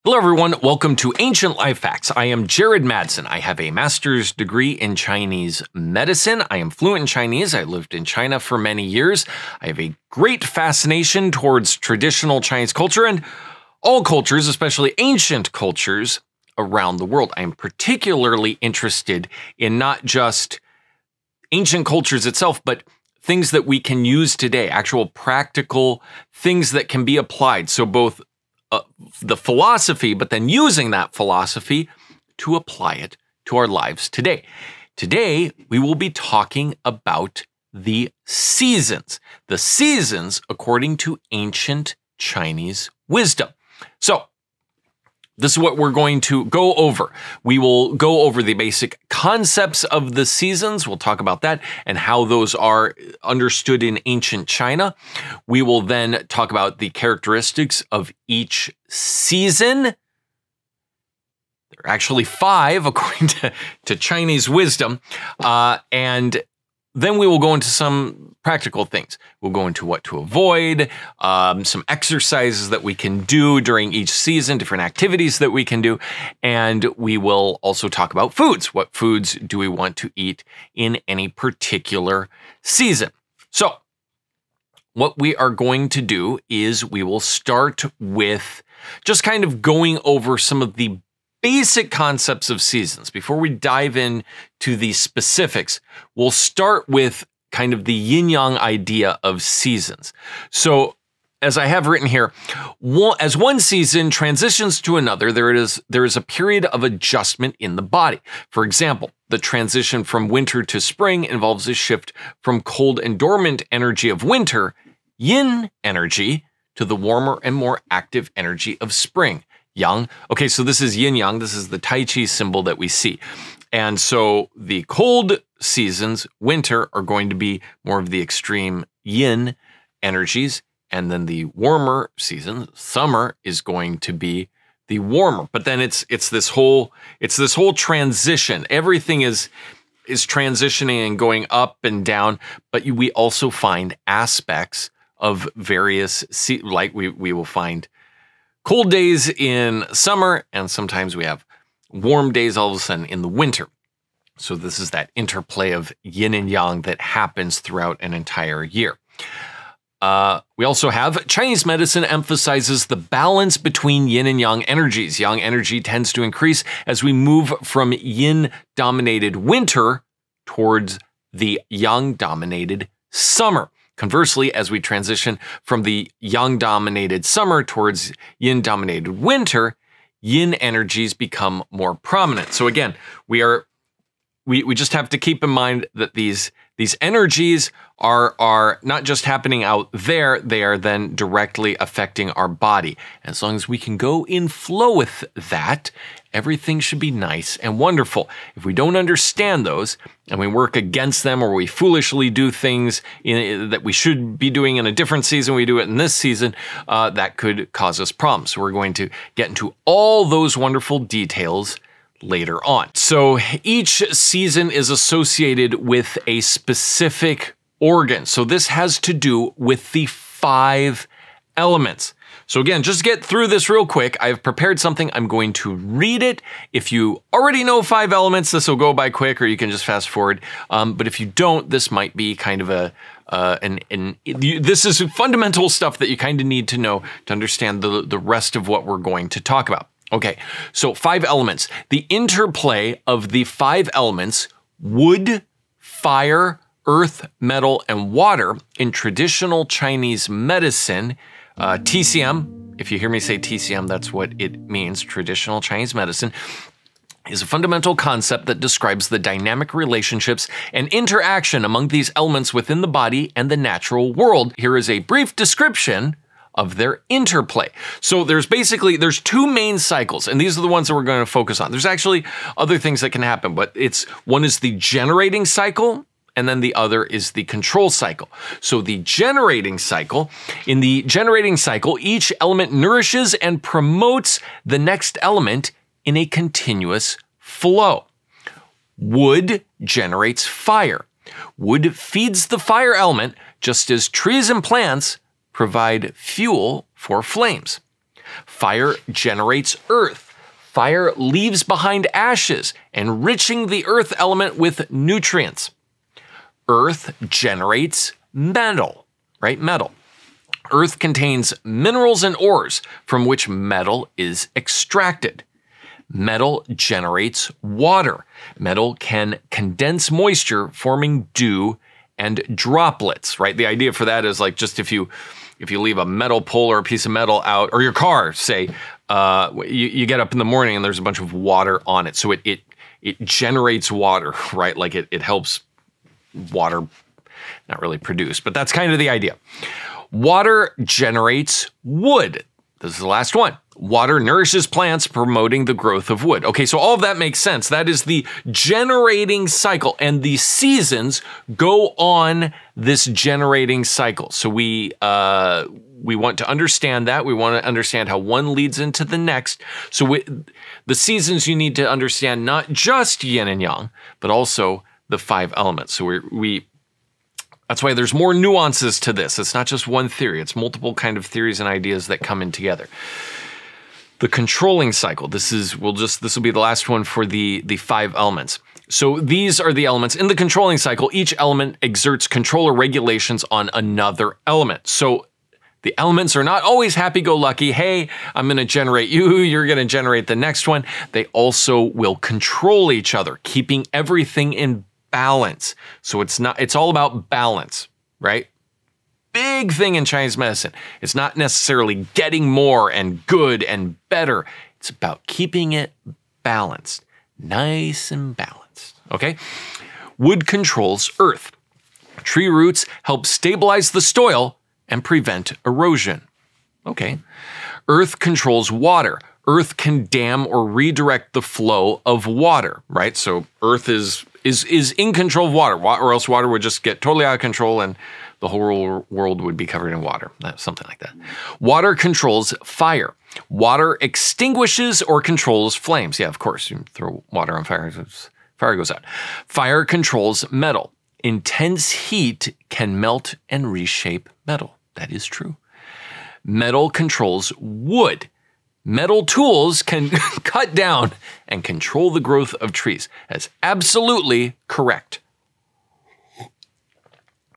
Hello everyone, welcome to Ancient Life Facts. I am Jared Madsen. I have a master's degree in Chinese medicine. I am fluent in Chinese. I lived in China for many years. I have a great fascination towards traditional Chinese culture and all cultures, especially ancient cultures around the world. I am particularly interested in not just ancient cultures itself, but things that we can use today, actual practical things that can be applied. So both the philosophy, but then using that philosophy to apply it to our lives today. Today, we will be talking about the seasons. The seasons according to ancient Chinese wisdom. So, this is what we're going to go over. We will go over the basic concepts of the seasons. We'll talk about that and how those are understood in ancient China. We will then talk about the characteristics of each season. There are actually 5 according to Chinese wisdom. And then we will go into some practical things. We'll go into what to avoid, some exercises that we can do during each season, different activities that we can do, and we will also talk about foods. What foods do we want to eat in any particular season? So, what we are going to do is we will start with just kind of going over some of the basic concepts of seasons. Before we dive into the specifics, we'll start with kind of the yin yang idea of seasons. So, as I have written here, as one season transitions to another, there is a period of adjustment in the body. For example, the transition from winter to spring involves a shift from cold and dormant energy of winter, yin energy, to the warmer and more active energy of spring, yang. Okay, so this is yin yang. This is the Tai Chi symbol that we see. And so the cold seasons, winter, are going to be more of the extreme yin energies. And then the warmer season, summer, is going to be the warmer. But then it's this whole transition. Everything is transitioning and going up and down. But we also find aspects of various, like we will find cold days in summer, and sometimes we have warm days all of a sudden in the winter. So this is that interplay of yin and yang that happens throughout an entire year. We also have Chinese medicine emphasizes the balance between yin and yang energies. Yang energy tends to increase as we move from yin-dominated winter towards the yang-dominated summer. Conversely, as we transition from the yang-dominated summer towards yin-dominated winter, yin energies become more prominent. So again, we just have to keep in mind that these energies are not just happening out there, they are then directly affecting our body. As long as we can go in flow with that, everything should be nice and wonderful. If we don't understand those and we work against them, or we foolishly do things that we should be doing in a different season, we do it in this season, that could cause us problems. So we're going to get into all those wonderful details later on. So each season is associated with a specific organ. So this has to do with the 5 elements. So again, just get through this real quick. I've prepared something. I'm going to read it. If you already know 5 elements, this will go by quick, or you can just fast forward. But if you don't, this might be kind of this is fundamental stuff that you kind of need to know to understand the rest of what we're going to talk about. Okay, so 5 elements. The interplay of the 5 elements, wood, fire, earth, metal, and water, in traditional Chinese medicine, TCM, if you hear me say TCM, that's what it means, traditional Chinese medicine, is a fundamental concept that describes the dynamic relationships and interaction among these elements within the body and the natural world. Here is a brief description of their interplay. So there's 2 main cycles, and these are the ones that we're going to focus on. There's actually other things that can happen, but one is the generating cycle, and then the other is the control cycle. So the generating cycle, in the generating cycle, each element nourishes and promotes the next element in a continuous flow. Wood generates fire. Wood feeds the fire element, just as trees and plants provide fuel for flames. Fire generates earth. Fire leaves behind ashes, enriching the earth element with nutrients. Earth generates metal, right? Metal. Earth contains minerals and ores from which metal is extracted. Metal generates water. Metal can condense moisture, forming dew and droplets, right? The idea for that is like just if you leave a metal pole or a piece of metal out, or your car, say, you get up in the morning and there's a bunch of water on it. So it generates water, right? Like it helps water not really produce, but that's kind of the idea. Water generates wood. This is the last one. Water nourishes plants, promoting the growth of wood. Okay, so all of that makes sense. That is the generating cycle, and the seasons go on this generating cycle. So we want to understand that. We want to understand how one leads into the next. So the seasons, you need to understand not just yin and yang, but also the 5 elements. So that's why there's more nuances to this. It's not just one theory. It's multiple kind of theories and ideas that come in together. The controlling cycle. This will be the last one for the 5 elements. So these are the elements. In the controlling cycle, each element exerts control or regulations on another element. So the elements are not always happy-go-lucky. Hey, I'm going to generate you. You're going to generate the next one. They also will control each other, keeping everything in balance. So it's all about balance, right? Big thing in Chinese medicine. It's not necessarily getting more and good and better. It's about keeping it balanced, nice and balanced, okay? Wood controls earth. Tree roots help stabilize the soil and prevent erosion. Okay. Earth controls water. Earth can dam or redirect the flow of water, right? So earth is in control of water, or else water would just get totally out of control and the whole world would be covered in water, something like that. Water controls fire. Water extinguishes or controls flames. Yeah, of course, you throw water on fire, fire goes out. Fire controls metal. Intense heat can melt and reshape metal. That is true. Metal controls wood. Metal tools can cut down and control the growth of trees. That's absolutely correct.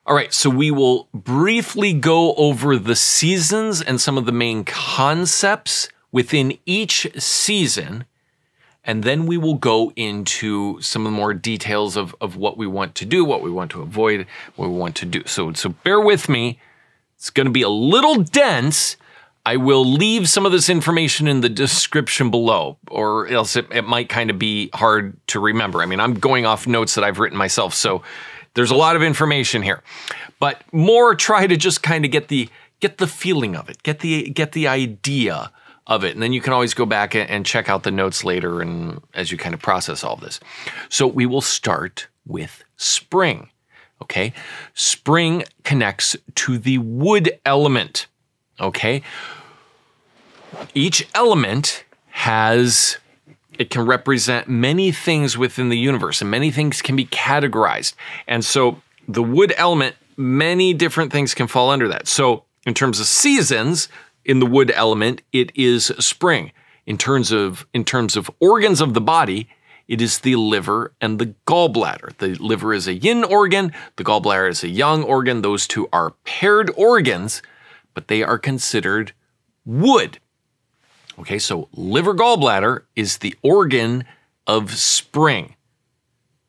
All right, so we will briefly go over the seasons and some of the main concepts within each season, and then we will go into some of the more details of what we want to do, what we want to avoid, what we want to do. So bear with me. It's going to be a little dense. I will leave some of this information in the description below, or else it might kind of be hard to remember. I mean, I'm going off notes that I've written myself, so there's a lot of information here. But more try to just kind of get the feeling of it, get the idea of it, and then you can always go back and check out the notes later and as you kind of process all of this. So we will start with spring. Okay? Spring connects to the wood element. Okay? Each element it can represent many things within the universe, and many things can be categorized. And so the wood element, many different things can fall under that. So in terms of seasons, in the wood element, it is spring. In terms of organs of the body, it is the liver and the gallbladder. The liver is a yin organ, the gallbladder is a yang organ. Those two are paired organs, but they are considered wood. Okay, so liver gallbladder is the organ of spring.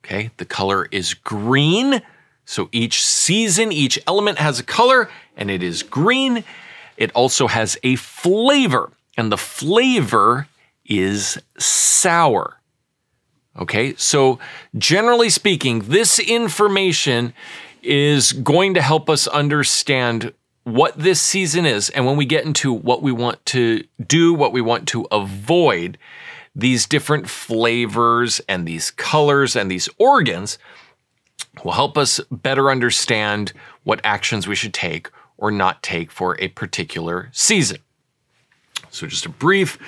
Okay, the color is green. So each season, each element has a color, and it is green. It also has a flavor, and the flavor is sour. Okay, so generally speaking, this information is going to help us understand what this season is, and when we get into what we want to do, what we want to avoid, these different flavors and these colors and these organs will help us better understand what actions we should take or not take for a particular season. So just a brief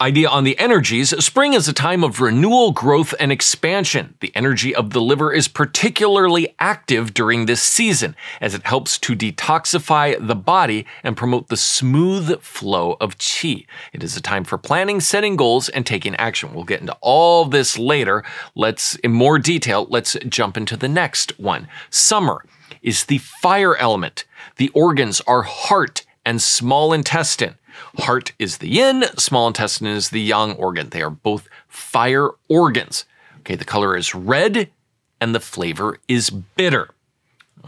idea on the energies, spring is a time of renewal, growth, and expansion. The energy of the liver is particularly active during this season, as it helps to detoxify the body and promote the smooth flow of qi. It is a time for planning, setting goals, and taking action. We'll get into all this later. In more detail, let's jump into the next one. Summer is the fire element. The organs are heart and small intestine. Heart is the yin, small intestine is the yang organ. They are both fire organs. Okay, the color is red and the flavor is bitter.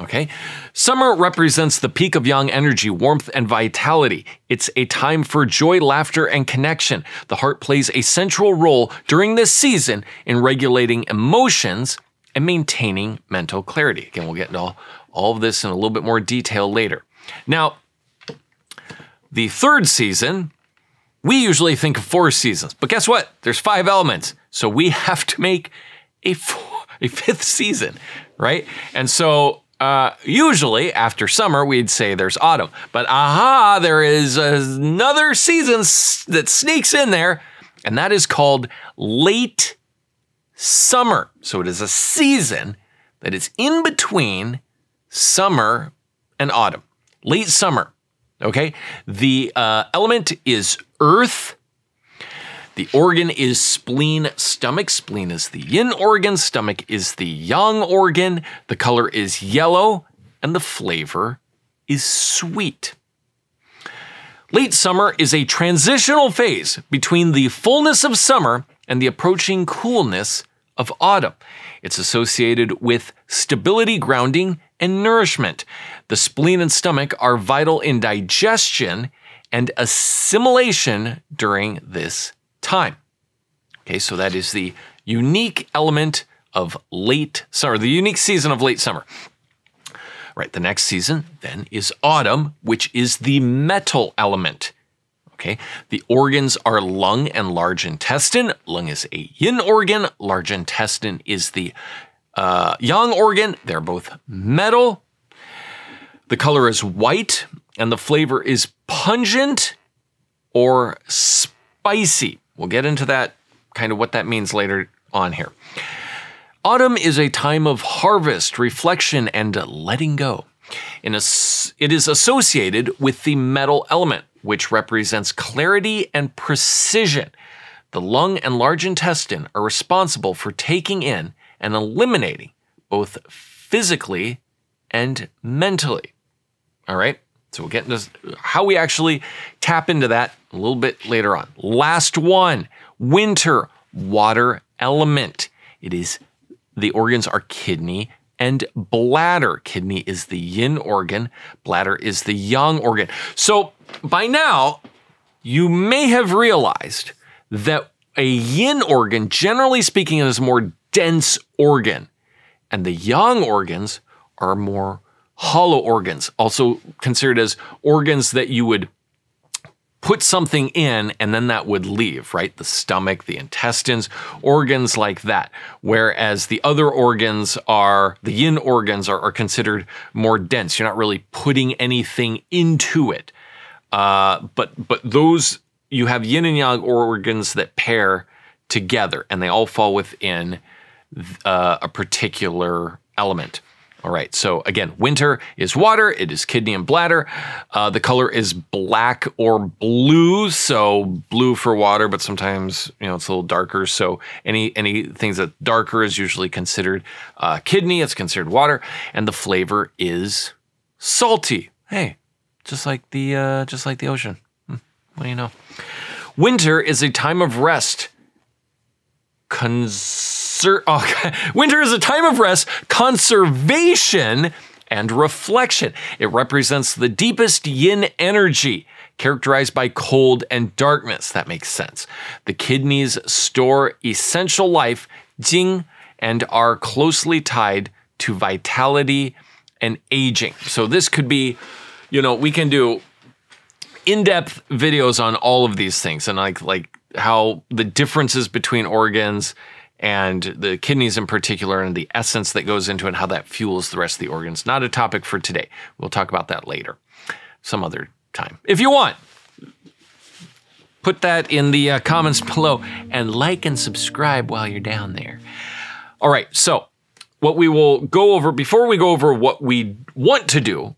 Okay, summer represents the peak of yang energy, warmth, and vitality. It's a time for joy, laughter, and connection. The heart plays a central role during this season in regulating emotions and maintaining mental clarity. Again, we'll get into all of this in a little bit more detail later. Now, the third season, we usually think of 4 seasons, but guess what? There's 5 elements, so we have to make a 5th season, right? And so usually after summer, we'd say there's autumn, but there is another season that sneaks in there, and that is called late summer. So it is a season that is in between summer and autumn. Late summer. Okay, the element is earth. The organ is spleen, stomach. Spleen is the yin organ. Stomach is the yang organ. The color is yellow, and the flavor is sweet. Late summer is a transitional phase between the fullness of summer and the approaching coolness of autumn. It's associated with stability, grounding, and nourishment. The spleen and stomach are vital in digestion and assimilation during this time. Okay, so that is the unique element of late summer, the unique season of late summer. Right, the next season then is autumn, which is the metal element. Okay, the organs are lung and large intestine. Lung is a yin organ. Large intestine is the yang organ. They're both metal. The color is white, and the flavor is pungent or spicy. We'll get into that, kind of what that means later on here. Autumn is a time of harvest, reflection, and letting go. It is associated with the metal element, which represents clarity and precision. The lung and large intestine are responsible for taking in and eliminating both physically and mentally. All right, so we'll get into how we actually tap into that a little bit later on. Last one, winter, water element. The organs are kidney and bladder. Kidney is the yin organ, bladder is the yang organ. So by now, you may have realized that a yin organ, generally speaking, is a more dense organ, and the yang organs are more hollow organs, also considered as organs that you would put something in and then that would leave, right? The stomach, the intestines, organs like that. Whereas the other organs the yin organs are considered more dense. You're not really putting anything into it. But those, you have yin and yang organs that pair together and they all fall within a particular element. All right, so again, winter is water, it is kidney and bladder. The color is black or blue, so blue for water, but sometimes, it's a little darker. So any things that darker is usually considered kidney, it's considered water, and the flavor is salty. Hey, just like the ocean. What do you know? Winter is a time of rest. Winter is a time of rest, conservation, and reflection. It represents the deepest yin energy, characterized by cold and darkness. That makes sense. The kidneys store essential life, jing, and are closely tied to vitality and aging. So this could be, we can do in-depth videos on all of these things and like how the differences between organs and the kidneys in particular and the essence that goes into it and how that fuels the rest of the organs. Not a topic for today. We'll talk about that later, some other time, if you want. put that in the comments below, and like and subscribe while you're down there. All right, so what we will go over, before we go over what we want to do,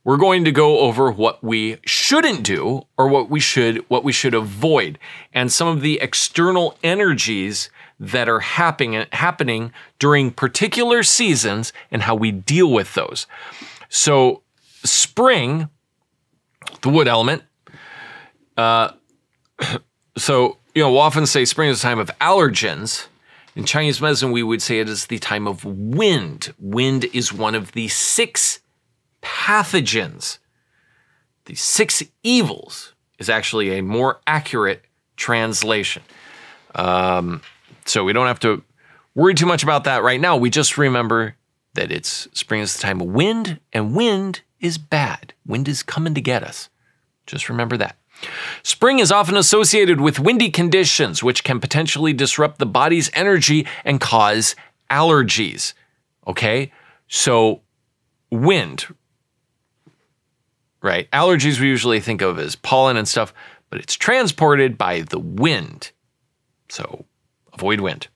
we're going to go over what we shouldn't do, or what we should avoid, and some of the external energies that are happening during particular seasons and how we deal with those. So spring, the wood element. So, we'll often say spring is a time of allergens. In Chinese medicine, we would say it is the time of wind. Wind is one of the 6 pathogens. The 6 evils is actually a more accurate translation. So we don't have to worry too much about that right now. We just remember that spring is the time of wind, and wind is bad. Wind is coming to get us. Just remember that. Spring is often associated with windy conditions, which can potentially disrupt the body's energy and cause allergies. Okay? So wind, right? Allergies we usually think of as pollen and stuff, but it's transported by the wind. So avoid wind.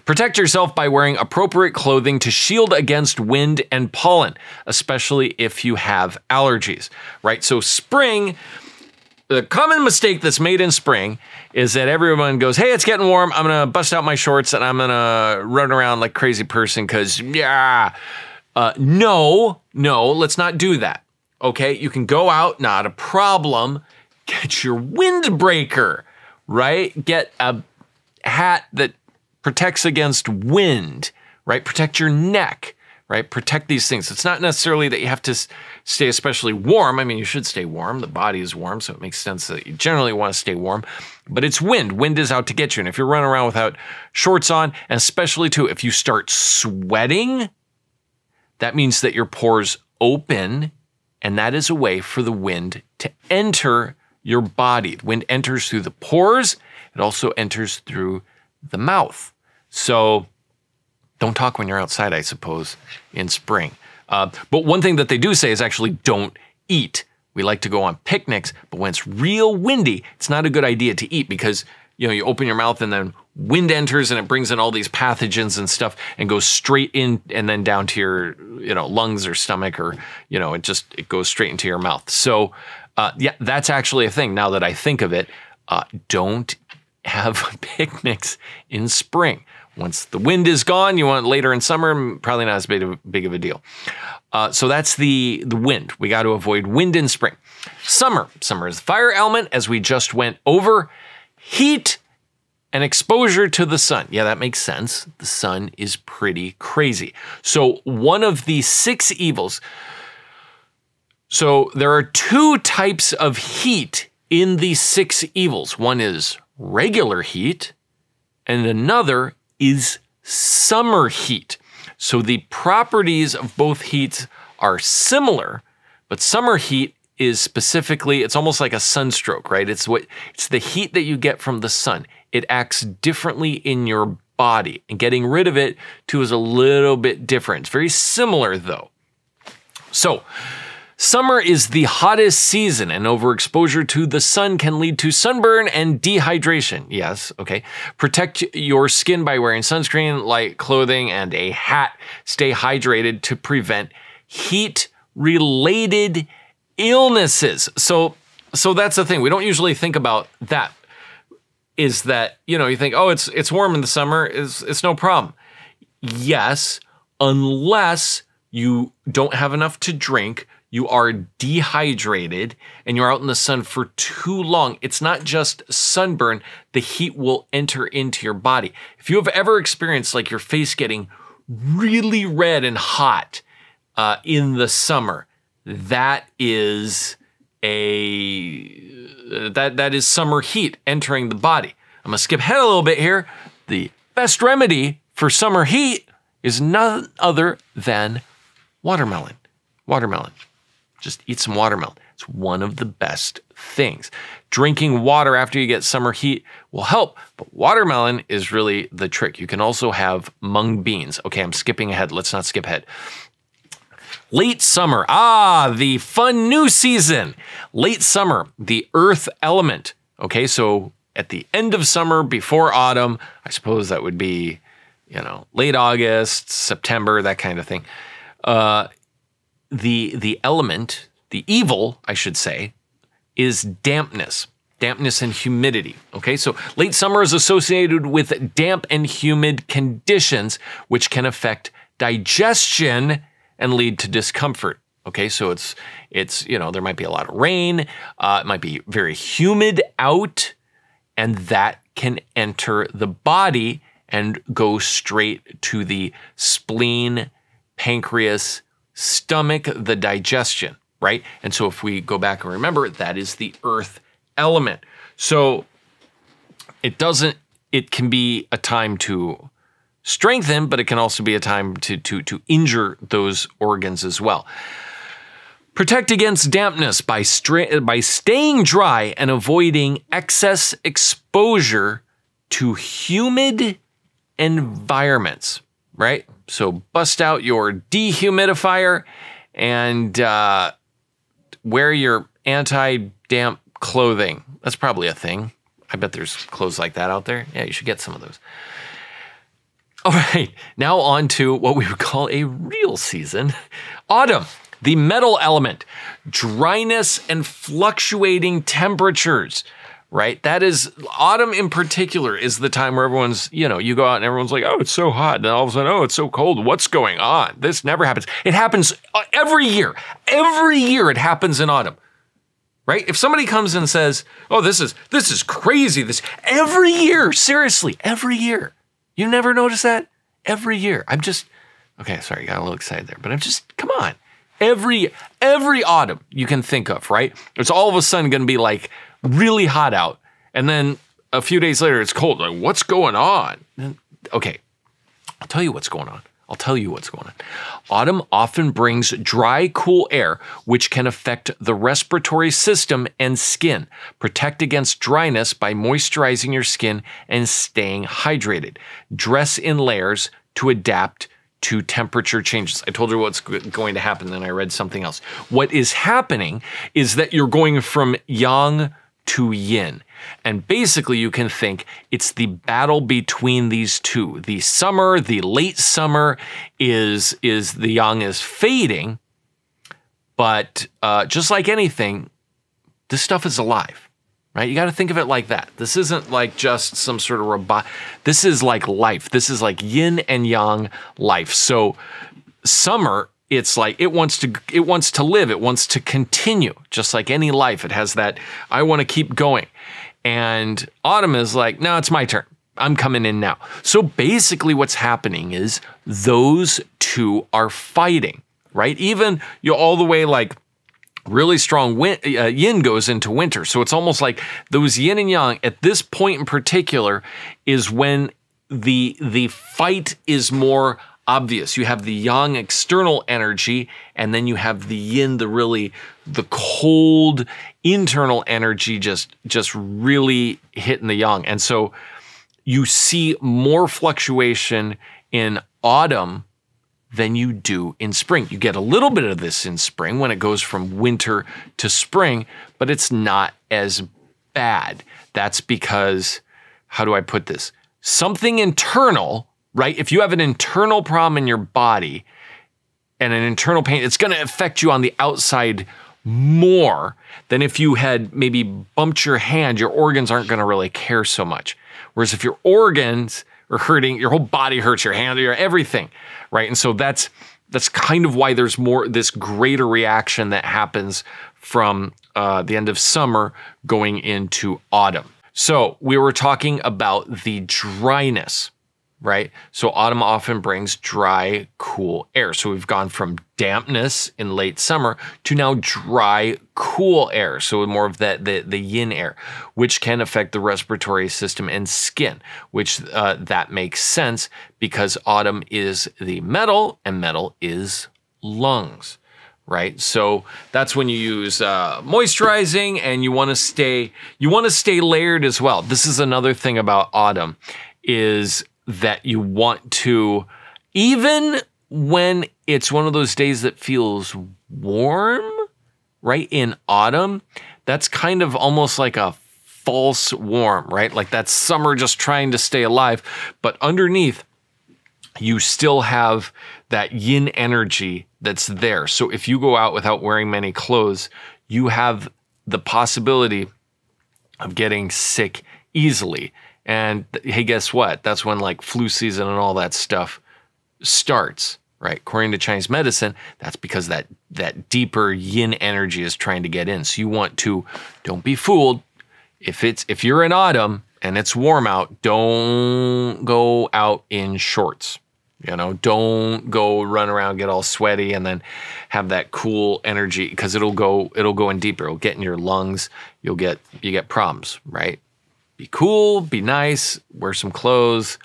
Protect yourself by wearing appropriate clothing to shield against wind and pollen, especially if you have allergies, right? So spring, the common mistake that's made in spring is that everyone goes, hey, it's getting warm. I'm going to bust out my shorts and I'm going to run around like a crazy person because, no, let's not do that. Okay, you can go out, not a problem. Get your windbreaker, right? Get a hat that protects against wind, right? Protect your neck, right? Protect these things. It's not necessarily that you have to stay especially warm. I mean, you should stay warm. The body is warm, so it makes sense that you generally want to stay warm. But it's wind. Wind is out to get you. And if you're running around without shorts on, and especially too, if you start sweating, that means that your pores open, and that is a way for the wind to enter your body. The wind enters through the pores. It also enters through the mouth. So don't talk when you're outside, I suppose, in spring. But one thing that they do say is actually don't eat. We like to go on picnics, but when it's real windy, it's not a good idea to eat because, you open your mouth and then wind enters and it brings in all these pathogens and stuff and goes straight in and then down to your, lungs or stomach or, it goes straight into your mouth. So, yeah, that's actually a thing. Now that I think of it, don't have picnics in spring. Once the wind is gone, you want it later in summer, probably not as big of a deal. So that's the wind. We got to avoid wind in spring. Summer is the fire element, as we just went over. Heat and exposure to the sun. Yeah, that makes sense. The sun is pretty crazy. So one of the 6 evils. So there are 2 types of heat in the 6 evils. One is regular heat, and another is summer heat. So the properties of both heats are similar, but summer heat is specifically, it's almost like a sunstroke, right? It's the heat that you get from the sun. It acts differently in your body, and getting rid of it too is a little bit different. It's very similar though. So summer is the hottest season, and overexposure to the sun can lead to sunburn and dehydration. Yes, okay. Protect your skin by wearing sunscreen, light clothing, and a hat. Stay hydrated to prevent heat-related illnesses. So that's the thing. We don't usually think about that. Is that, you think, oh, it's warm in the summer, it's no problem. Yes, unless you don't have enough to drink, you are dehydrated, and you're out in the sun for too long. It's not just sunburn. The heat will enter into your body. If you have ever experienced like your face getting really red and hot in the summer, that is that is summer heat entering the body. I'm gonna skip ahead a little bit here. The best remedy for summer heat is none other than watermelon. Watermelon. Just eat some watermelon. It's one of the best things. Drinking water after you get summer heat will help, but watermelon is really the trick. You can also have mung beans. Okay, I'm skipping ahead. Let's not skip ahead. Late summer. The fun new season. Late summer, the earth element. Okay, so at the end of summer, before autumn, I suppose that would be, late August, September, that kind of thing. The element, the evil, I should say, is dampness and humidity. Okay, so late summer is associated with damp and humid conditions, which can affect digestion and lead to discomfort. Okay, so it's there might be a lot of rain, it might be very humid out, and that can enter the body and go straight to the spleen, pancreas, stomach, the digestion, right? And so if we go back and remember, that is the earth element. So it can be a time to strengthen, but it can also be a time to injure those organs as well. Protect against dampness by staying dry and avoiding excess exposure to humid environments, right? So bust out your dehumidifier and wear your anti-damp clothing. That's probably a thing. I bet there's clothes like that out there. Yeah, you should get some of those. All right, now on to what we would call a real season, autumn. The metal element, dryness and fluctuating temperatures, right? That is, autumn in particular is the time where everyone's, you go out and everyone's like, oh, it's so hot. And then all of a sudden, oh, it's so cold. What's going on? This never happens. It happens every year. Every year it happens in autumn, right? If somebody comes and says, oh, this is crazy. This every year, seriously, every year. You never notice that? Every year. Okay, sorry, I got a little excited there, but come on. Every autumn you can think of, right? It's all of a sudden going to be like really hot out. And then a few days later, it's cold. Like, what's going on? Okay, I'll tell you what's going on. Autumn often brings dry, cool air, which can affect the respiratory system and skin. Protect against dryness by moisturizing your skin and staying hydrated. Dress in layers to adapt to temperature changes. I told you what's going to happen, then I read something else. What is happening is that you're going from yang to yin. And basically you can think it's the battle between these two. The summer, the late summer is the yang is fading, but just like anything, this stuff is alive. Right? You got to think of it like that. This isn't like just some sort of robot. This is like life. This is like yin and yang life. So summer, it's like it wants to live. It wants to continue, just like any life. It has that, I want to keep going. And autumn is like, no, it's my turn. I'm coming in now. So basically what's happening is those two are fighting, right? Even all the way like really strong yin goes into winter. So it's almost like those yin and yang at this point in particular is when the fight is more obvious. You have the yang external energy, and then you have the yin, the cold internal energy just really hitting the yang. And so you see more fluctuation in autumn than you do in spring. You get a little bit of this in spring when it goes from winter to spring, but it's not as bad. That's because, how do I put this? Something internal, right? If you have an internal problem in your body and an internal pain, it's going to affect you on the outside more than if you had maybe bumped your hand. Your organs aren't going to really care so much. Whereas if your organs are hurting, your whole body hurts, your hand, your everything, right? And so that's kind of why there's this greater reaction that happens from the end of summer going into autumn. So we were talking about the dryness, right? So autumn often brings dry, cool air. So we've gone from dampness in late summer to now dry, cool air. So more of the yin air, which can affect the respiratory system and skin, which that makes sense because autumn is the metal and metal is lungs, right? So that's when you use moisturizing, and you want to stay layered as well. This is another thing about autumn is that you want to, even when it's one of those days that feels warm, right? In autumn, that's kind of almost like a false warm, right? Like that's summer just trying to stay alive. But underneath, you still have that yin energy that's there. So if you go out without wearing many clothes, you have the possibility of getting sick easily. And hey, guess what? That's when like flu season and all that stuff starts, right? According to Chinese medicine, that's because that deeper yin energy is trying to get in. So you want to, don't be fooled. If you're in autumn and it's warm out, don't go out in shorts. You know, don't go run around, get all sweaty, and then have that cool energy, because it'll go in deeper. It'll get in your lungs. You get problems, right? Be cool, be nice, wear some clothes.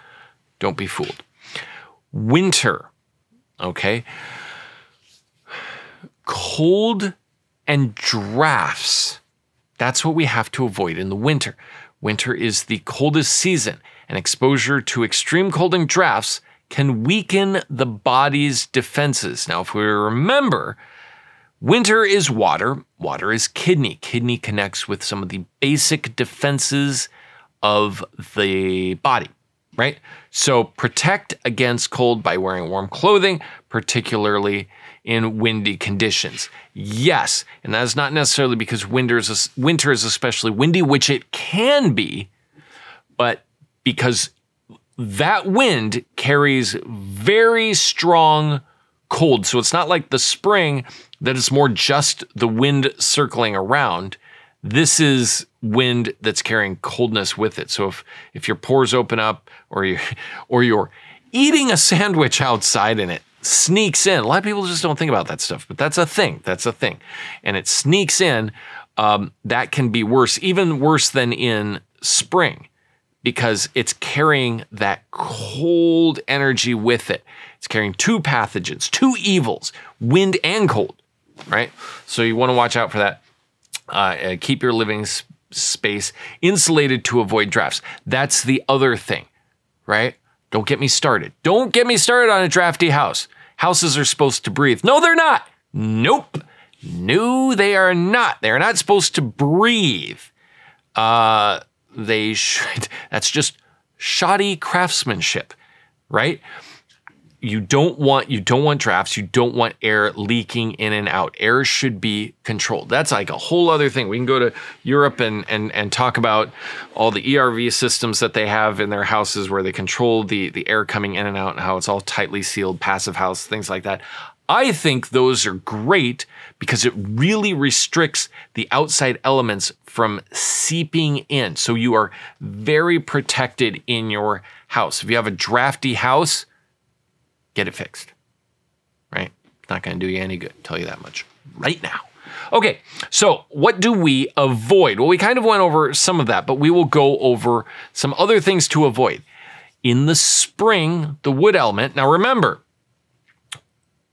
Don't be fooled. Winter, okay? Cold and drafts. That's what we have to avoid in the winter. Winter is the coldest season, and exposure to extreme cold and drafts can weaken the body's defenses. Now, if we remember, winter is water, water is kidney. Kidney connects with some of the basic defenses of the body, right? So protect against cold by wearing warm clothing, particularly in windy conditions. Yes, and that is not necessarily because winter is especially windy, which it can be, but because that wind carries very strong cold. So it's not like the spring that is more just the wind circling around. This is wind that's carrying coldness with it. So if your pores open up or you're eating a sandwich outside and it sneaks in, a lot of people just don't think about that stuff, but that's a thing. That's a thing. And it sneaks in, that can be worse, even worse than in spring, because it's carrying that cold energy with it. It's carrying two pathogens, two evils, wind and cold, right? So you want to watch out for that. Keep your living space insulated to avoid drafts. That's the other thing, right? Don't get me started. Don't get me started on a drafty house. Houses are supposed to breathe. No, they're not. Nope. No, they are not. They're not supposed to breathe. They should. That's just shoddy craftsmanship, right? You don't want drafts. You don't want air leaking in and out. Air should be controlled. That's like a whole other thing. We can go to Europe and talk about all the ERV systems that they have in their houses where they control the air coming in and out and how it's all tightly sealed, passive house, things like that. I think those are great because it really restricts the outside elements from seeping in. So you are very protected in your house. If you have a drafty house, get it fixed, right? It's not going to do you any good, I'll tell you that much right now. Okay, so what do we avoid? Well, we kind of went over some of that, but we will go over some other things to avoid. In the spring, the wood element, now remember,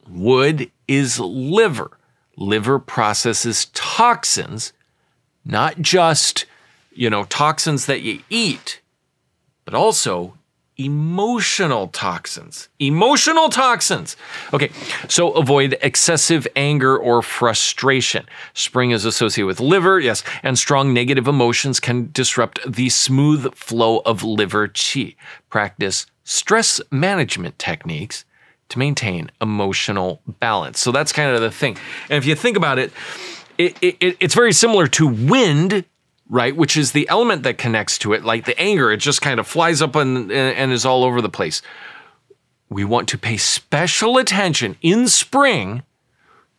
wood is liver. Liver processes toxins, not just, toxins that you eat, but also emotional toxins. Emotional toxins. Okay, so avoid excessive anger or frustration. Spring is associated with liver, yes, and strong negative emotions can disrupt the smooth flow of liver qi. Practice stress management techniques to maintain emotional balance. So that's kind of the thing. And if you think about it, it's very similar to wind, right? Which is the element that connects to it, like the anger. It just kind of flies up and is all over the place. We want to pay special attention in spring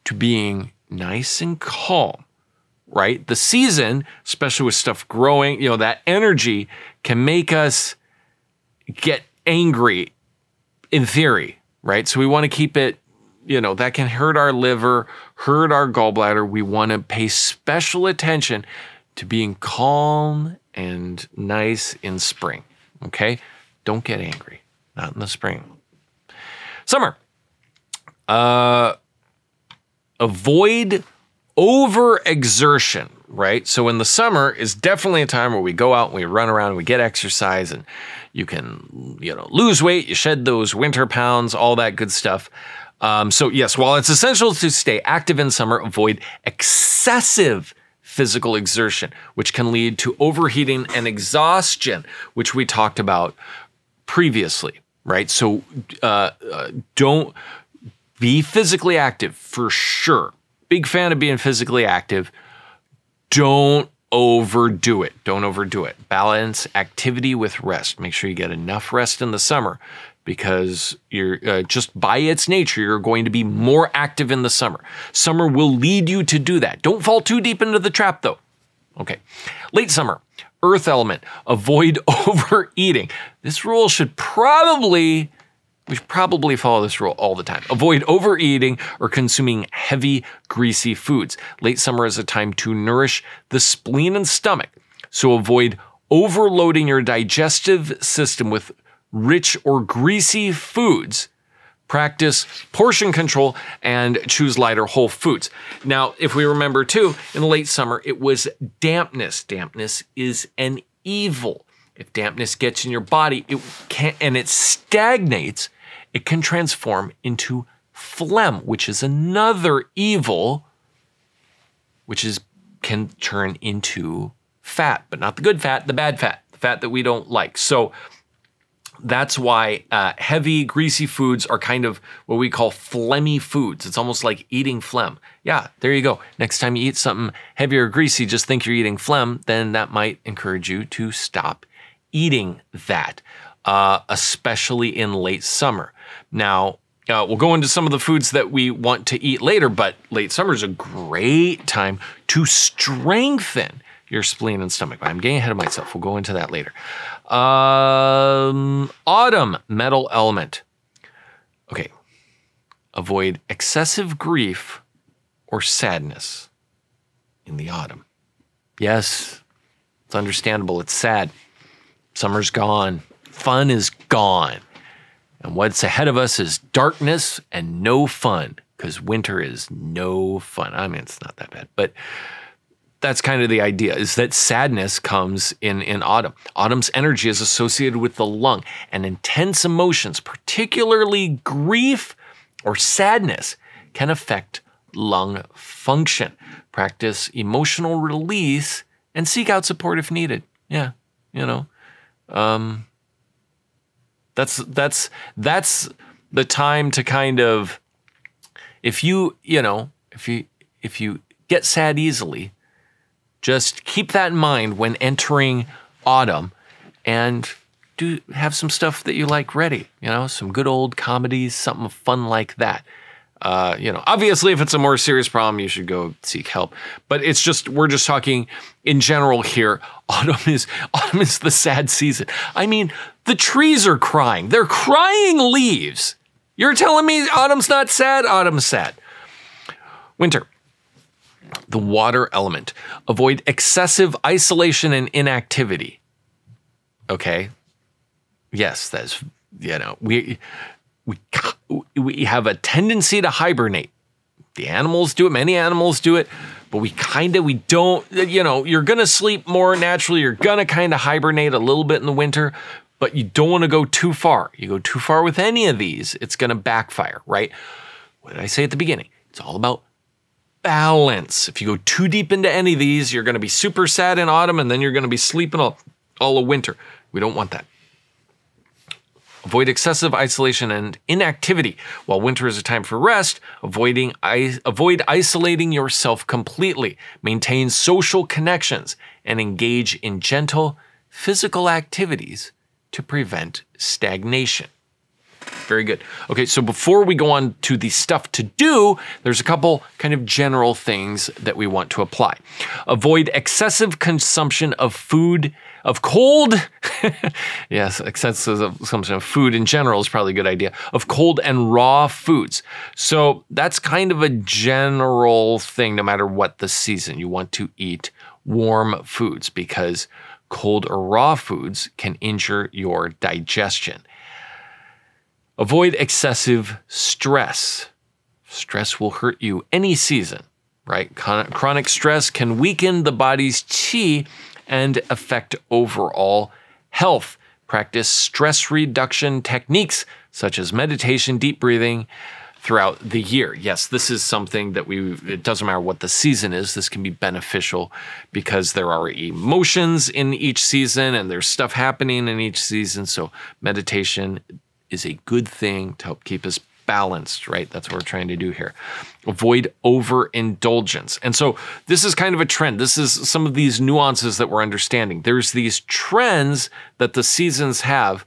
to being nice and calm, right? The season, especially with stuff growing, that energy can make us get angry in theory, right? So we want to keep it, that can hurt our liver, hurt our gallbladder. We want to pay special attention to being calm and nice in spring, okay? Don't get angry, not in the spring. Summer. Avoid overexertion, right? So in the summer is definitely a time where we go out and we run around and we get exercise and you can, lose weight, you shed those winter pounds, all that good stuff. So yes, while it's essential to stay active in summer, avoid excessive physical exertion, which can lead to overheating and exhaustion, which we talked about previously, right? So don't be physically active for sure. Big fan of being physically active. Don't overdo it. Don't overdo it. Balance activity with rest. Make sure you get enough rest in the summer because you're just by its nature, you're going to be more active in the summer. Summer will lead you to do that. Don't fall too deep into the trap though. Okay. Late summer, earth element, avoid overeating. This rule should probably We should probably follow this rule all the time. Avoid overeating or consuming heavy, greasy foods. Late summer is a time to nourish the spleen and stomach. So avoid overloading your digestive system with rich or greasy foods. Practice portion control and choose lighter whole foods. Now, if we remember too, in the late summer, it was dampness. Dampness is an evil. If dampness gets in your body, and it stagnates, it can transform into phlegm, which is another evil, can turn into fat, but not the good fat, the bad fat, the fat that we don't like. So that's why heavy, greasy foods are kind of what we call phlegmy foods. It's almost like eating phlegm. Yeah, there you go. Next time you eat something heavy or greasy, just think you're eating phlegm, then that might encourage you to stop eating that, especially in late summer. Now, we'll go into some of the foods that we want to eat later, but late summer is a great time to strengthen your spleen and stomach. I'm getting ahead of myself. We'll go into that later. Autumn, metal element. Okay. Avoid excessive grief or sadness in the autumn. Yes, it's understandable. It's sad. Summer's gone. Fun is gone. And what's ahead of us is darkness and no fun, because winter is no fun. I mean, it's not that bad, but that's kind of the idea, is that sadness comes in autumn. Autumn's energy is associated with the lung, and intense emotions, particularly grief or sadness, can affect lung function. Practice emotional release and seek out support if needed. Yeah, you know. That's the time to kind of, if you get sad easily, just keep that in mind when entering autumn, and do have some stuff that you like ready, some good old comedies, something fun like that. Obviously if it's a more serious problem, you should go seek help, but we're just talking in general here. Autumn is the sad season. I mean, the trees are crying. They're crying leaves. You're telling me autumn's not sad? Autumn's sad. Winter, the water element. Avoid excessive isolation and inactivity. Okay. Yes, that's, we have a tendency to hibernate. The animals do it, many animals do it, but we don't, you're going to sleep more naturally. You're going to kind of hibernate a little bit in the winter, but you don't want to go too far. You go too far with any of these, it's going to backfire, right? What did I say at the beginning? It's all about balance. If you go too deep into any of these, you're going to be super sad in autumn, and then you're going to be sleeping all of winter. We don't want that. Avoid excessive isolation and inactivity. While winter is a time for rest, avoid isolating yourself completely. Maintain social connections and engage in gentle physical activities to prevent stagnation. Very good. Okay, so before we go on to the stuff to do, there's a couple kind of general things that we want to apply. Avoid excessive consumption of cold, yes, excessive consumption of food in general is probably a good idea, of cold and raw foods. So that's kind of a general thing, no matter what the season. You want to eat warm foods because cold or raw foods can injure your digestion. Avoid excessive stress. Stress will hurt you any season, right? Chronic stress can weaken the body's chee and affect overall health. Practice stress reduction techniques such as meditation, deep breathing, throughout the year. Yes, this is something that it doesn't matter what the season is, this can be beneficial because there are emotions in each season and there's stuff happening in each season. So meditation is a good thing to help keep us balanced, right? That's what we're trying to do here. Avoid overindulgence. And so this is kind of a trend. This is some of these nuances that we're understanding. There's these trends that the seasons have.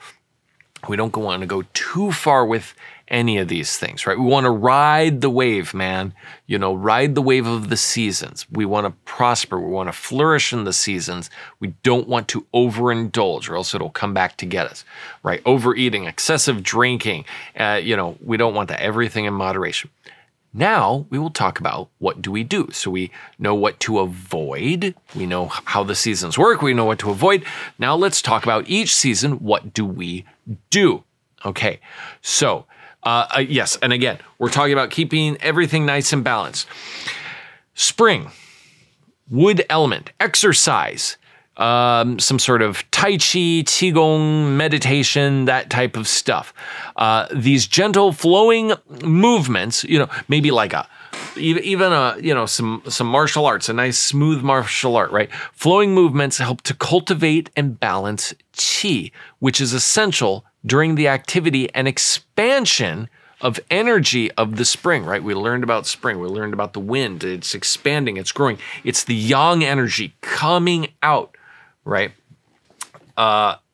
We don't want to go too far with any of these things, right? We want to ride the wave, man. You know, ride the wave of the seasons. We want to prosper. We want to flourish in the seasons. We don't want to overindulge or else it'll come back to get us, right? Overeating, excessive drinking, you know, we don't want that. Everything in moderation. Now we will talk about what do we do. So we know what to avoid. We know how the seasons work. We know what to avoid. Now let's talk about each season. What do we do? Okay, so yes, and again, we're talking about keeping everything nice and balanced. Spring, wood element, exercise, some sort of tai chi, qigong, meditation, that type of stuff. These gentle flowing movements, you know, maybe like even you know, some martial arts, a nice smooth martial art, right? Flowing movements help to cultivate and balance qi, which is essential during the activity and expansion of energy of the spring, right? We learned about spring. We learned about the wind. It's expanding. It's growing. It's the yang energy coming out, right?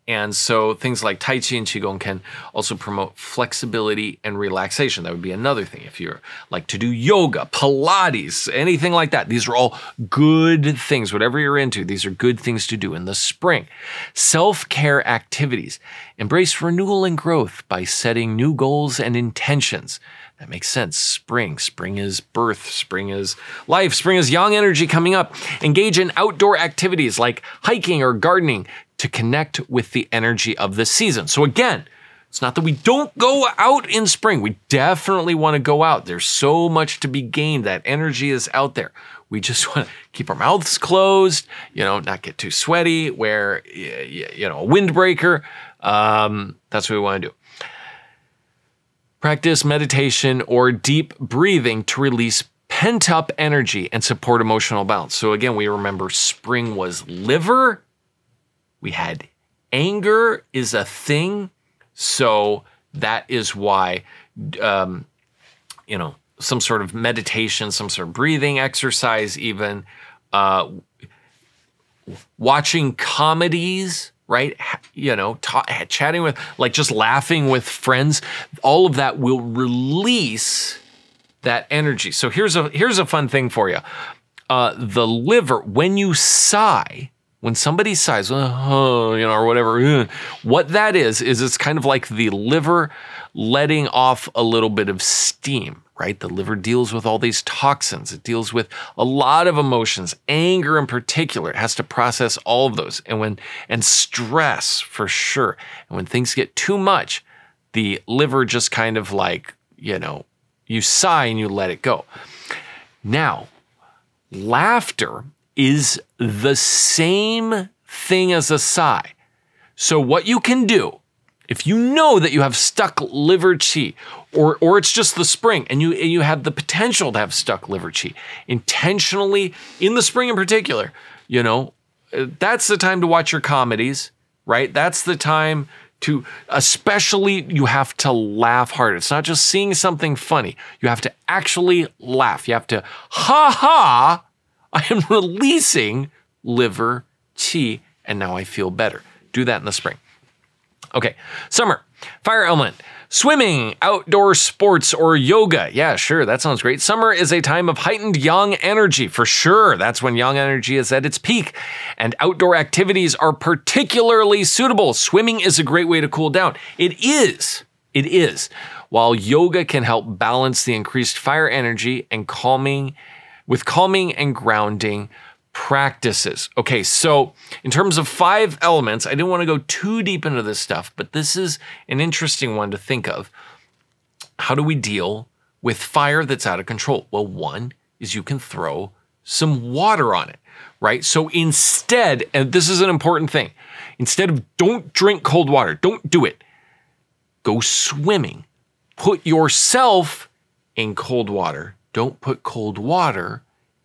And so things like Tai Chi and Qigong can also promote flexibility and relaxation. That would be another thing. If you're like to do yoga, Pilates, anything like that, these are all good things. Whatever you're into, these are good things to do in the spring. Self-care activities. Embrace renewal and growth by setting new goals and intentions. That makes sense. Spring. Spring is birth. Spring is life. Spring is yang energy coming up. Engage in outdoor activities like hiking or gardening to connect with the energy of the season. So again, it's not that we don't go out in spring. We definitely want to go out. There's so much to be gained. That energy is out there. We just want to keep our mouths closed, you know, not get too sweaty, wear, you know, a windbreaker. That's what we want to do. Practice meditation or deep breathing to release pent-up energy and support emotional balance. So again, we remember spring was liver. We had anger is a thing. So that is why, you know, some sort of meditation, some sort of breathing exercise, even watching comedies, right? You know, chatting with, like just laughing with friends, all of that will release that energy. So here's a fun thing for you. The liver, when you sigh, when somebody sighs, oh, you know, or whatever, what that is it's kind of like the liver letting off a little bit of steam, right? The liver deals with all these toxins. It deals with a lot of emotions, anger in particular. It has to process all of those. And stress for sure. And when things get too much, the liver just kind of like, you know, you sigh and you let it go. Now, laughter is the same thing as a sigh. So what you can do, if you know that you have stuck liver qi, or it's just the spring and you have the potential to have stuck liver qi, intentionally, in the spring in particular, you know, that's the time to watch your comedies, right? That's the time to, especially, you have to laugh hard. It's not just seeing something funny. You have to actually laugh. You have to, ha ha, I am releasing liver qi, and now I feel better. Do that in the spring. Okay, summer, fire element, swimming, outdoor sports, or yoga. Yeah, sure, that sounds great. Summer is a time of heightened yang energy, for sure. That's when yang energy is at its peak, and outdoor activities are particularly suitable. Swimming is a great way to cool down. It is. While yoga can help balance the increased fire energy and calming and grounding practices. Okay, so in terms of 5 elements, I didn't want to go too deep into this stuff, but this is an interesting one to think of. How do we deal with fire that's out of control? Well, one is you can throw some water on it, right? So instead, and this is an important thing, instead of don't drink cold water, don't do it. Go swimming. Put yourself in cold water. Don't put cold water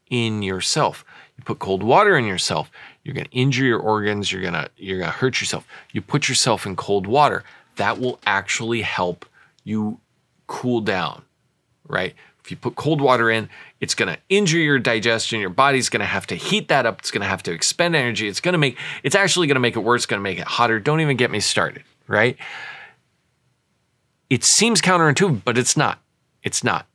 in yourself. You put cold water in yourself, you're going to injure your organs, you're going to hurt yourself. You put yourself in cold water, that will actually help you cool down, right? If you put cold water in, it's going to injure your digestion. Your body's going to have to heat that up. It's going to have to expend energy. It's actually going to make it worse. It's going to make it hotter. Don't even get me started, right? It seems counterintuitive, but it's not. It's not.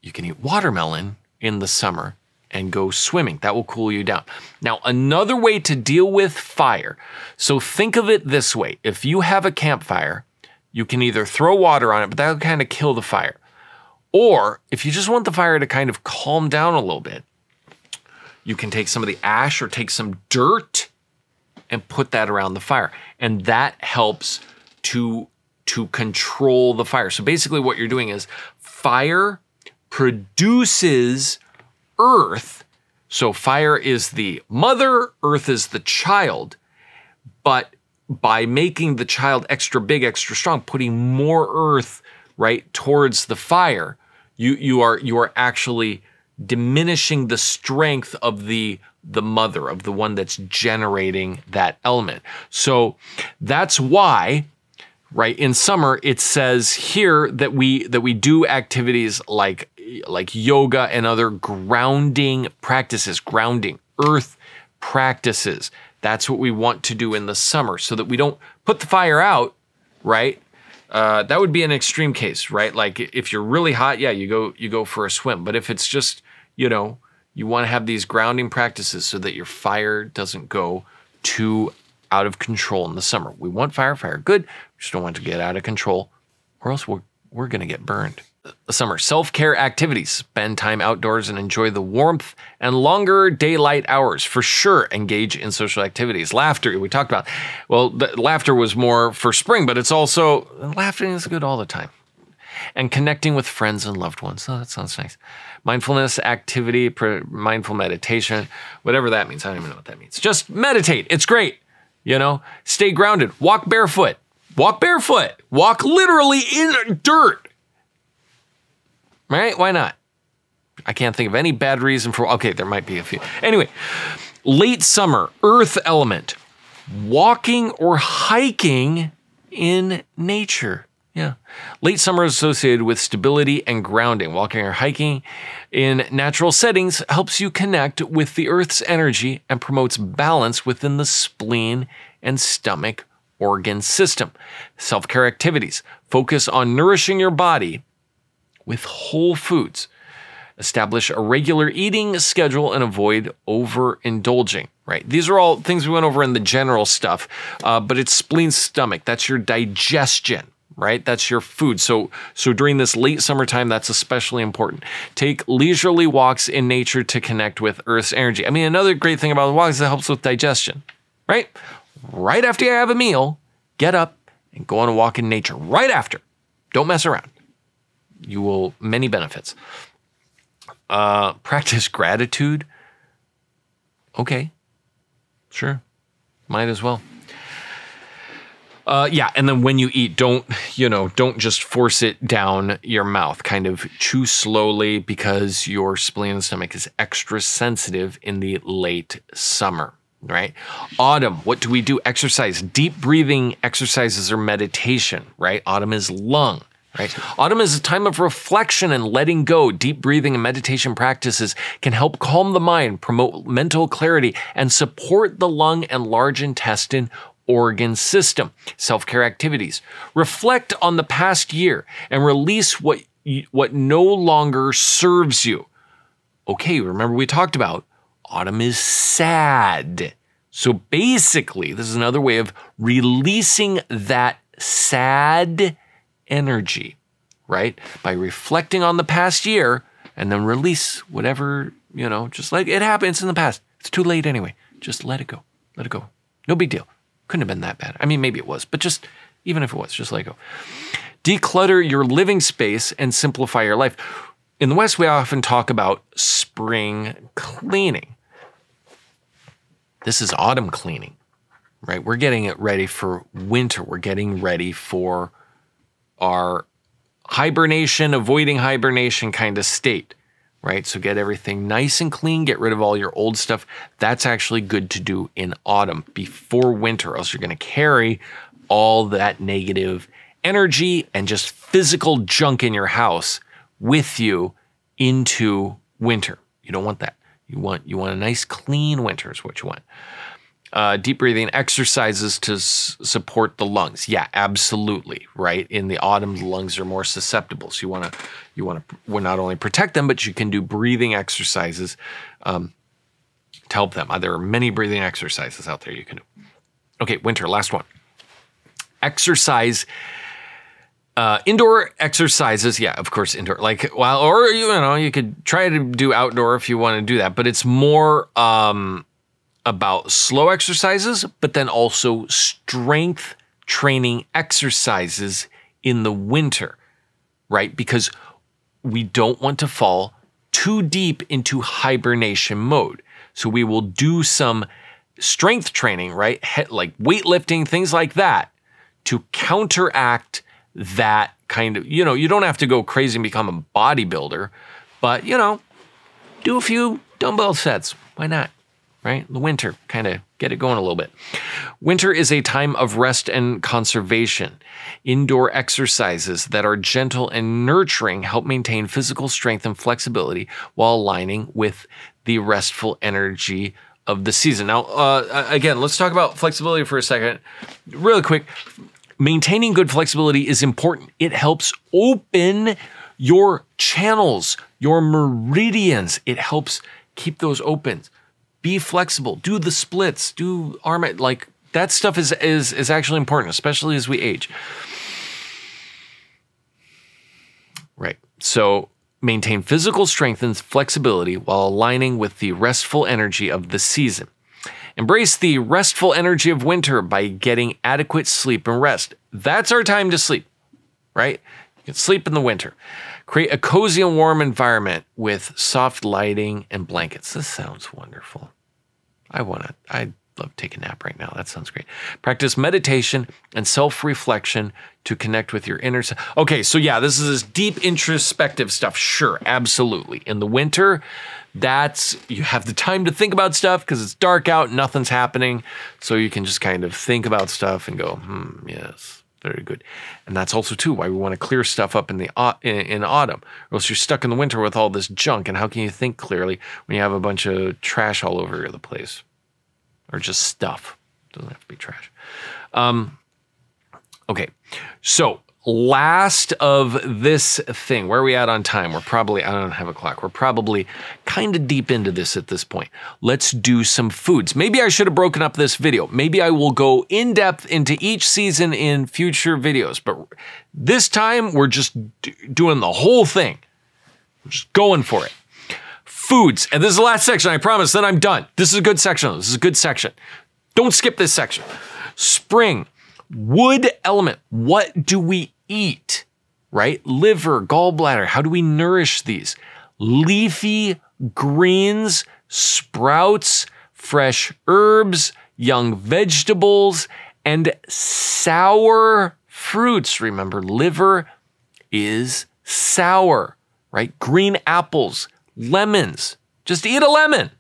You can eat watermelon in the summer and go swimming. That will cool you down. Now, another way to deal with fire. So think of it this way. If you have a campfire, you can either throw water on it, but that'll kind of kill the fire. Or if you just want the fire to kind of calm down a little bit, you can take some of the ash or take some dirt and put that around the fire. And that helps to control the fire. So basically what you're doing is fire produces earth. So fire is the mother, earth is the child. But by making the child extra big, extra strong, putting more earth right towards the fire, you are actually diminishing the strength of the mother, of the one that's generating that element. So that's why, right, in summer it says here that we do activities like yoga and other grounding practices, grounding earth practices. That's what we want to do in the summer so that we don't put the fire out, right? That would be an extreme case, right? Like if you're really hot, yeah, you go for a swim. But if it's just, you want to have these grounding practices so that your fire doesn't go too out of control in the summer. We want fire good. We just don't want it to get out of control, or else we're going to get burned. Summer self-care activities. Spend time outdoors and enjoy the warmth and longer daylight hours. For sure, engage in social activities. Laughter, we talked about. Well, laughter was more for spring, but it's also, laughing is good all the time. And connecting with friends and loved ones. Oh, that sounds nice. Mindfulness activity, mindful meditation, whatever that means. I don't even know what that means. Just meditate. It's great. Stay grounded. Walk barefoot. Walk barefoot. Walk literally in dirt. Right? Why not? I can't think of any bad reason for, okay, there might be a few. Anyway, late summer, earth element, walking or hiking in nature. Yeah. Late summer is associated with stability and grounding. Walking or hiking in natural settings helps you connect with the earth's energy and promotes balance within the spleen and stomach organ system. Self-care activities focus on nourishing your body with whole foods. Establish a regular eating schedule and avoid overindulging, right? These are all things we went over in the general stuff, but it's spleen, stomach. That's your digestion, right? That's your food. So during this late summertime, that's especially important. Take leisurely walks in nature to connect with Earth's energy. I mean, another great thing about the walks is it helps with digestion, right? Right after you have a meal, get up and go on a walk in nature. Right after. Don't mess around. You will, many benefits. Practice gratitude. Okay, sure, might as well. Yeah, and then when you eat, don't just force it down your mouth. Kind of chew slowly because your spleen and stomach is extra sensitive in the late summer, right? Autumn, what do we do? Exercise, deep breathing exercises or meditation, right? Autumn is lung. Right? Autumn is a time of reflection and letting go. Deep breathing and meditation practices can help calm the mind, promote mental clarity, and support the lung and large intestine organ system. Self-care activities. Reflect on the past year and release what no longer serves you. Okay, remember we talked about autumn is sad. So basically, this is another way of releasing that sad energy, right? By reflecting on the past year and then release whatever, just like it happened. It's in the past. It's too late anyway. Just let it go. Let it go. No big deal. Couldn't have been that bad. I mean, maybe it was, but just, even if it was, just let it go. Declutter your living space and simplify your life. In the West, we often talk about spring cleaning. This is autumn cleaning, right? We're getting it ready for winter. We're getting ready for our hibernation, avoiding hibernation kind of state, right? So get everything nice and clean, get rid of all your old stuff. That's actually good to do in autumn before winter, else you're going to carry all that negative energy and just physical junk in your house with you into winter. You don't want that. You want a nice clean winter is what you want. Deep breathing exercises to support the lungs. Yeah, absolutely. Right. In the autumn, the lungs are more susceptible. So you want to not only protect them, but you can do breathing exercises to help them. There are many breathing exercises out there you can do. Okay, winter, last one. Exercise. Indoor exercises, yeah, of course, indoor. Or you could try to do outdoor if you want to do that, but it's more about slow exercises, but then also strength training exercises in the winter, right? Because we don't want to fall too deep into hibernation mode. So we will do some strength training, right? Like weightlifting, things like that, to counteract that kind of, you don't have to go crazy and become a bodybuilder, but, do a few dumbbell sets. Why not? Right? The winter, kind of get it going a little bit. Winter is a time of rest and conservation. Indoor exercises that are gentle and nurturing help maintain physical strength and flexibility while aligning with the restful energy of the season. Now, again, let's talk about flexibility for a second. Really quick. Maintaining good flexibility is important. It helps open your channels, your meridians. It helps keep those open. Be flexible. Do the splits. Do arm it. Like that stuff is actually important, especially as we age. Right. So maintain physical strength and flexibility while aligning with the restful energy of the season. Embrace the restful energy of winter by getting adequate sleep and rest. That's our time to sleep, right? You can sleep in the winter. Create a cozy and warm environment with soft lighting and blankets. This sounds wonderful. I'd love to take a nap right now. That sounds great. Practice meditation and self-reflection to connect with your inner self. Okay, so yeah, this is this deep introspective stuff. Sure, absolutely. In the winter, you have the time to think about stuff because it's dark out, nothing's happening. So you can just kind of think about stuff and go, yes, very good. And that's also too why we want to clear stuff up in autumn, or else you're stuck in the winter with all this junk. And how can you think clearly when you have a bunch of trash all over the place, or just stuff? It doesn't have to be trash. Okay, so last of this thing, where are we at on time? We're probably, I don't have a clock. We're probably kind of deep into this at this point. Let's do some foods. Maybe I should have broken up this video. Maybe I will go in depth into each season in future videos, but this time we're just doing the whole thing. We're just going for it. Foods, and this is the last section, I promise, then I'm done. This is a good section. This is a good section. Don't skip this section. Spring, wood element. What do we eat, right? Liver, gallbladder, how do we nourish these? Leafy greens, sprouts, fresh herbs, young vegetables, and sour fruits. Remember, liver is sour, right? Green apples, lemons. Just eat a lemon,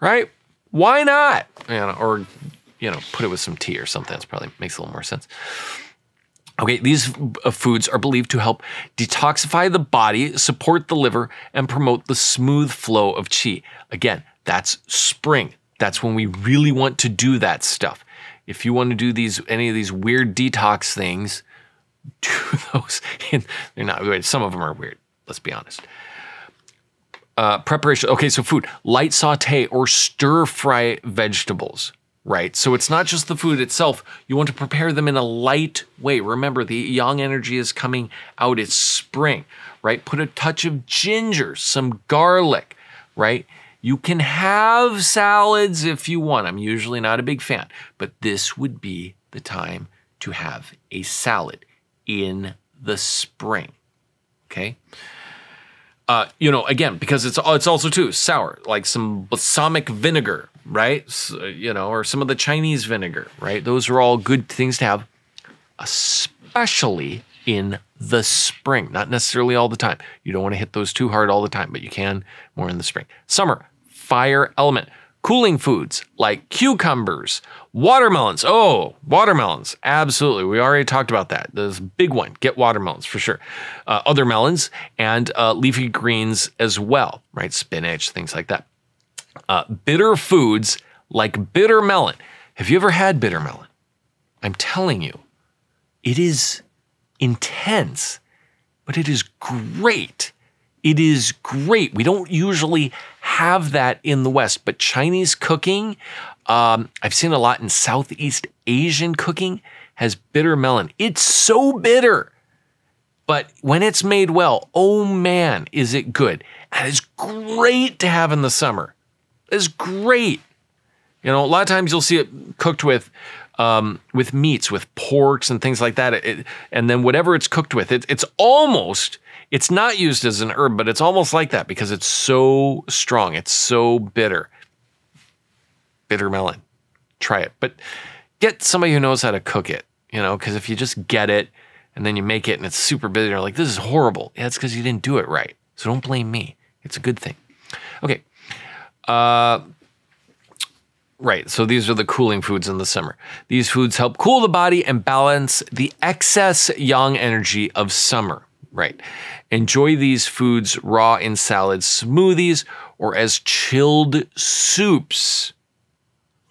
right? Why not? Or put it with some tea or something. That probably makes a little more sense. Okay, these foods are believed to help detoxify the body, support the liver, and promote the smooth flow of qi. Again, that's spring. That's when we really want to do that stuff. If you want to do any of these weird detox things, do those. They're not weird. Some of them are weird. Let's be honest. Preparation. Okay, so food. Light saute or stir fry vegetables. Right, so it's not just the food itself. You want to prepare them in a light way. Remember, the yang energy is coming out. It's spring, right? Put a touch of ginger, some garlic, right? You can have salads if you want. I'm usually not a big fan, but this would be the time to have a salad in the spring, okay? Again, because it's also too sour, like some balsamic vinegar, right? Or some of the Chinese vinegar, right? Those are all good things to have, especially in the spring, not necessarily all the time. You don't want to hit those too hard all the time, but you can more in the spring. Summer, fire element. Cooling foods like cucumbers, watermelons. Oh, watermelons. Absolutely. We already talked about that. There's a big one. Get watermelons for sure. Other melons and leafy greens as well, right? Spinach, things like that. Bitter foods like bitter melon. Have you ever had bitter melon? I'm telling you, it is intense, but it is great. It is great. We don't usually have that in the West, but Chinese cooking, I've seen a lot in Southeast Asian cooking, has bitter melon. It's so bitter, but when it's made well, oh man, is it good. And it's great to have in the summer. It's great. You know, a lot of times you'll see it cooked with meats, with porks and things like that. And then whatever it's cooked with, it's not used as an herb, but it's almost like that because it's so strong. It's so bitter. Bitter melon. Try it. But get somebody who knows how to cook it, you know, because if you just get it and then you make it and it's super bitter, you're like, this is horrible. Yeah, it's because you didn't do it right. So don't blame me. It's a good thing. Okay. Right, so these are the cooling foods in the summer. These foods help cool the body and balance the excess yang energy of summer. Right. Enjoy these foods raw in salads, smoothies, or as chilled soups.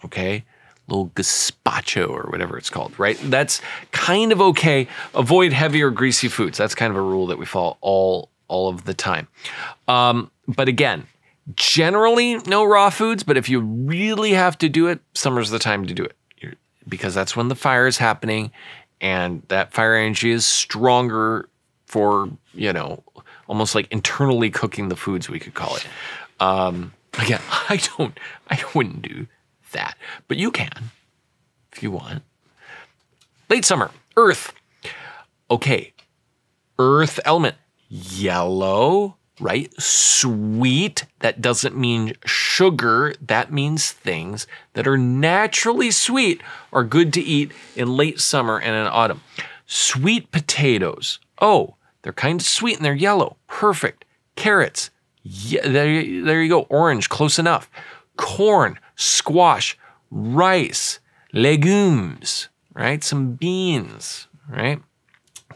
Okay? Little gazpacho or whatever it's called, right? That's kind of okay. Avoid heavy or greasy foods. That's kind of a rule that we follow all of the time. But again, generally no raw foods, but if you really have to do it, summer's the time to do it because that's when the fire is happening and that fire energy is stronger for, you know, almost like internally cooking the foods, we could call it. Again, I wouldn't do that, but you can if you want. Late summer, earth. Okay, earth element, yellow, right? Sweet, that doesn't mean sugar. That means things that are naturally sweet are good to eat in late summer and in autumn. Sweet potatoes. Oh, they're kind of sweet and they're yellow. Perfect. Carrots. Yeah, there you go. Orange, close enough. Corn, squash, rice, legumes, right? Some beans, right?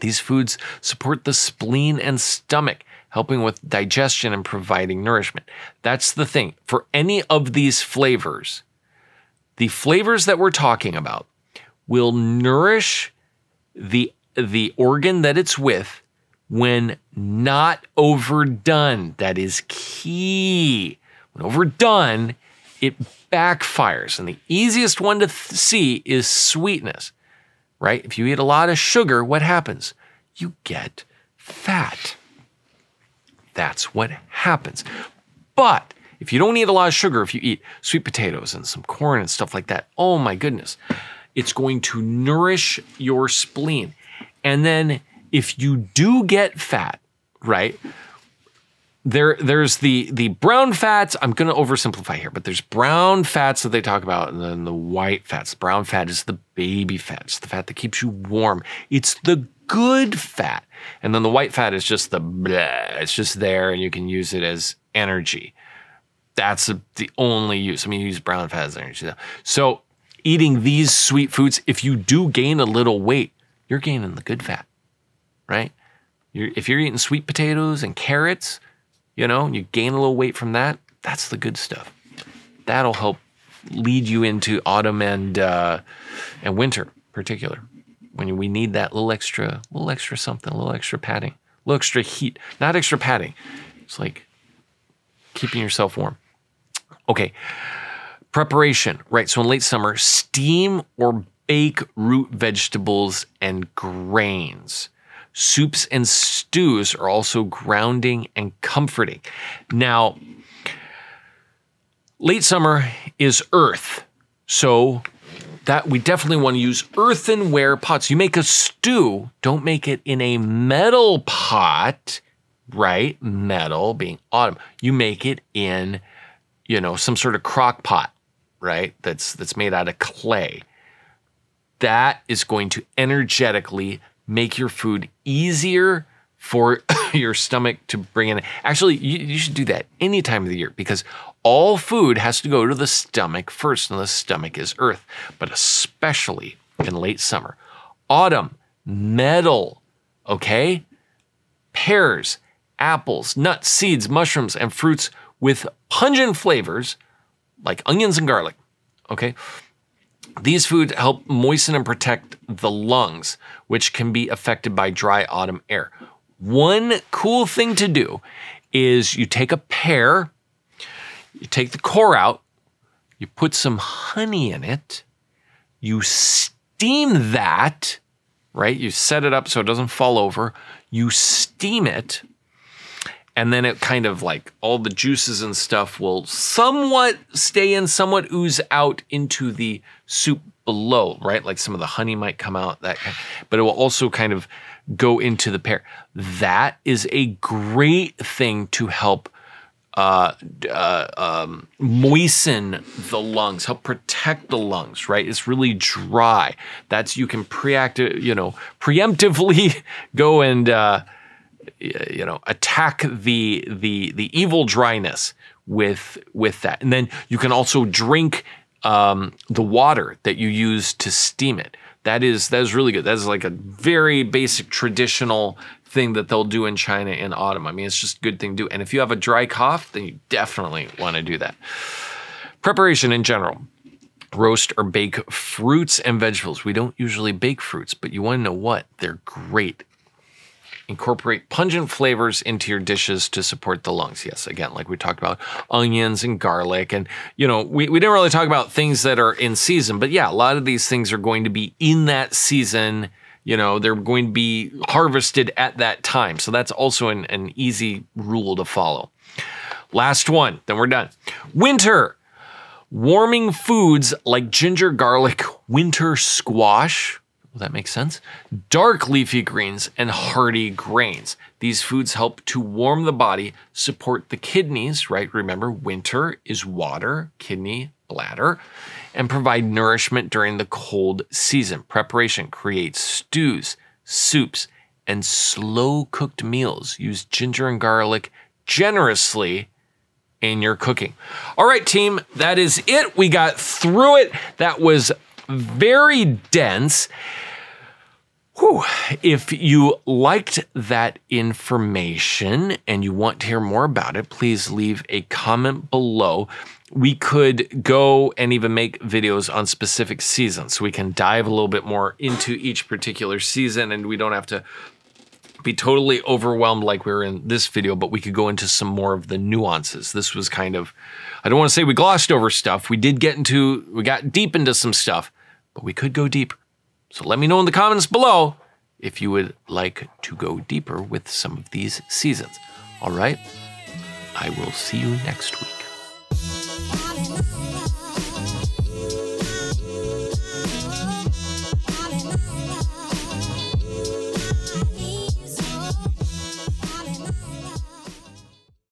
These foods support the spleen and stomach, helping with digestion and providing nourishment. That's the thing. For any of these flavors, the flavors that we're talking about will nourish the organ that it's with when not overdone. That is key. When overdone, it backfires. And the easiest one to see is sweetness, right? If you eat a lot of sugar, what happens? You get fat. That's what happens. But if you don't eat a lot of sugar, if you eat sweet potatoes and some corn and stuff like that, oh my goodness, it's going to nourish your spleen. And then if you do get fat, right, there's the brown fats. I'm going to oversimplify here, but there's brown fats that they talk about and then the white fats. Brown fat is the baby fat. It's the fat that keeps you warm. It's the good fat. And then the white fat is just the bleh. It's just there and you can use it as energy. That's the only use. I mean, you use brown fat as energy. So eating these sweet foods, if you do gain a little weight, you're gaining the good fat, right? If you're eating sweet potatoes and carrots, you know, you gain a little weight from that, that's the good stuff. That'll help lead you into autumn and winter in particular. When we need that little extra something, a little extra padding, a little extra heat, not extra padding. It's like keeping yourself warm. Okay, preparation, right? So in late summer, steam or bake root vegetables and grains. Soups and stews are also grounding and comforting. Now, late summer is earth. So that we definitely want to use earthenware pots. You make a stew, don't make it in a metal pot, right? Metal being autumn. You make it in, you know, some sort of crock pot, right? That's made out of clay. That is going to energetically make your food easier for your stomach to bring in. Actually, you should do that any time of the year because all food has to go to the stomach first, and the stomach is earth, but especially in late summer. Autumn, metal, okay? Pears, apples, nuts, seeds, mushrooms, and fruits with pungent flavors like onions and garlic, okay? These foods help moisten and protect the lungs, which can be affected by dry autumn air. One cool thing to do is you take a pear, you take the core out, you put some honey in it, you steam that, right? You set it up so it doesn't fall over, you steam it, and then it kind of like all the juices and stuff will somewhat stay in, somewhat ooze out into the soup below, right? Like some of the honey might come out, but it will also kind of go into the pear. That is a great thing to help moisten the lungs, help protect the lungs, right? It's really dry. You can preemptively go and attack the evil dryness with that. And then you can also drink the water that you use to steam it. That is really good. That is like a very basic traditional thing that they'll do in China in autumn. I mean, it's just a good thing to do. And if you have a dry cough, then you definitely want to do that. Preparation in general. Roast or bake fruits and vegetables. We don't usually bake fruits, but you want to know what? They're great. Incorporate pungent flavors into your dishes to support the lungs. Yes, again, like we talked about onions and garlic. And, we didn't really talk about things that are in season, but yeah, a lot of these things are going to be in that season. They're going to be harvested at that time. So that's also an easy rule to follow. Last one, then we're done. Winter. Warming foods like ginger, garlic, winter squash. Will that make sense? Dark leafy greens and hearty grains. These foods help to warm the body, support the kidneys, right? Remember, winter is water, kidney, bladder, and provide nourishment during the cold season. Preparation creates stews, soups, and slow-cooked meals. Use ginger and garlic generously in your cooking. All right, team, that is it. We got through it. That was very dense. Whew. If you liked that information and you want to hear more about it, please leave a comment below. We could go and even make videos on specific seasons, so we can dive a little bit more into each particular season, and we don't have to be totally overwhelmed like we were in this video, but we could go into some more of the nuances. This was kind of, I don't want to say we glossed over stuff. We got deep into some stuff, but we could go deeper. So let me know in the comments below if you would like to go deeper with some of these seasons. All right, I will see you next week.